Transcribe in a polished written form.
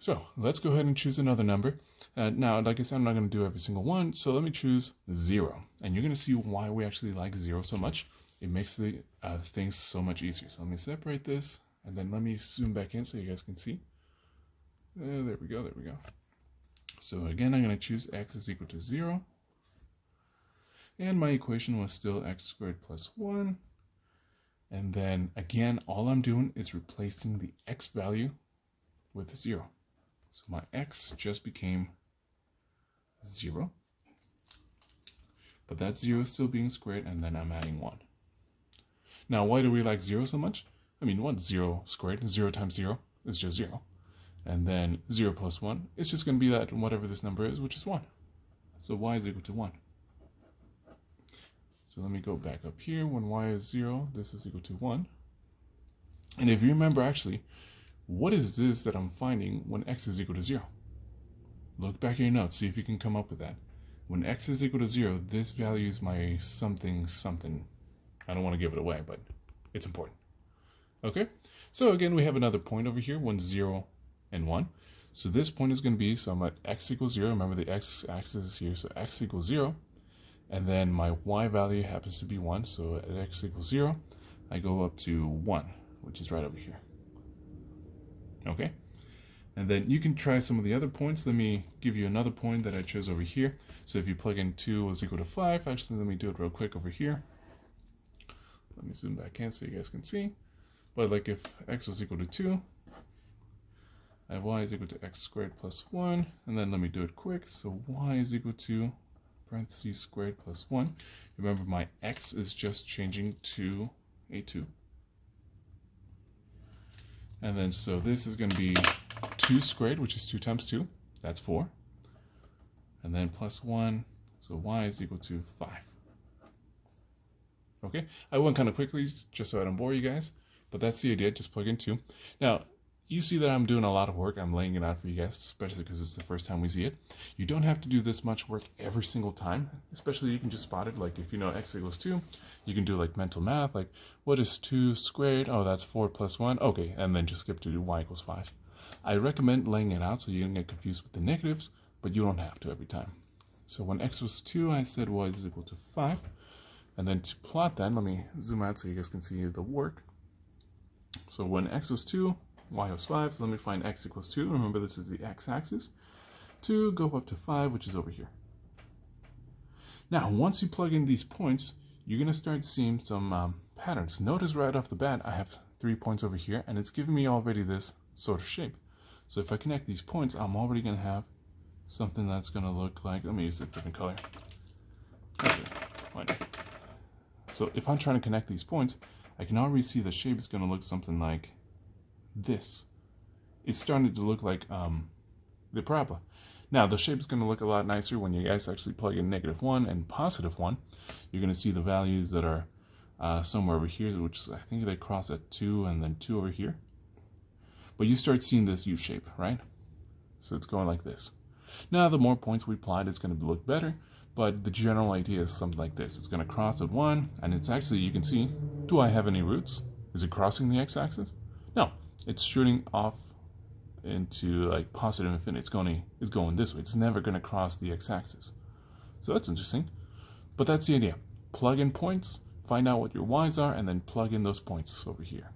So let's go ahead and choose another number. Now, like I said, I'm not going to do every single one, so let me choose 0. And you're going to see why we actually like 0 so much. It makes the things so much easier. So let me separate this, and then let me zoom back in so you guys can see. There we go, there we go. So again, I'm going to choose x is equal to 0. And my equation was still x squared plus 1. And then again, all I'm doing is replacing the x value with 0. So my x just became 0. But that 0 is still being squared, and then I'm adding 1. Now, why do we like 0 so much? I mean, what's 0 squared? 0 times 0 is just 0. And then 0 plus 1 is just going to be that whatever this number is, which is 1. So y is equal to 1. So let me go back up here. When y is 0, this is equal to 1. And if you remember, actually, what is this that I'm finding when x is equal to 0? Look back at your notes, see if you can come up with that. When x is equal to 0, this value is my something, something. I don't want to give it away, but it's important. Okay, so again, we have another point over here, 1, 0, and 1. So this point is going to be, so I'm at x equals 0. Remember the x-axis is here, so x equals 0. And then my y value happens to be 1, so at x equals 0, I go up to 1, which is right over here. Okay, and then you can try some of the other points. Let me give you another point that I chose over here. So if you plug in 2 is equal to 5, actually let me do it real quick over here. Let me zoom back in so you guys can see. But like if x was equal to 2, I have y is equal to x squared plus 1, and then let me do it quick. So y is equal to parentheses squared plus 1. Remember, my x is just changing to a 2. And then so this is going to be 2 squared, which is 2 times 2. That's 4. And then plus 1, so y is equal to 5. Okay, I went kind of quickly just so I don't bore you guys, but that's the idea, just plug in 2. Now, you see that I'm doing a lot of work. I'm laying it out for you guys, especially because it's the first time we see it. You don't have to do this much work every single time, especially you can just spot it. Like if you know x equals 2, you can do like mental math, like what is 2 squared? Oh, that's 4 plus 1. Okay, and then just skip to y equals 5. I recommend laying it out so you don't get confused with the negatives, but you don't have to every time. So when x was 2, I said y is equal to 5. And then to plot that, let me zoom out so you guys can see the work. So when x was 2, y was 5, so let me find x equals 2. Remember, this is the x-axis. 2, go up to 5, which is over here. Now, once you plug in these points, you're going to start seeing some patterns. Notice right off the bat, I have 3 points over here, and it's giving me already this sort of shape. So if I connect these points, I'm already going to have something that's going to look like, let me use a different color. That's it. Why not? So if I'm trying to connect these points, I can already see the shape is going to look something like this. It's starting to look like the parabola. Now the shape is going to look a lot nicer when you guys actually plug in -1 and +1. You're going to see the values that are somewhere over here, which I think they cross at 2 and then 2 over here. But you start seeing this U shape, right? So it's going like this. Now the more points we applied, it's going to look better. But the general idea is something like this. It's going to cross at 1, and it's actually, you can see, do I have any roots? Is it crossing the x-axis? No, it's shooting off into like positive infinity. It's going this way. It's never going to cross the x-axis. So that's interesting. But that's the idea. Plug in points, find out what your y's are, and then plug in those points over here.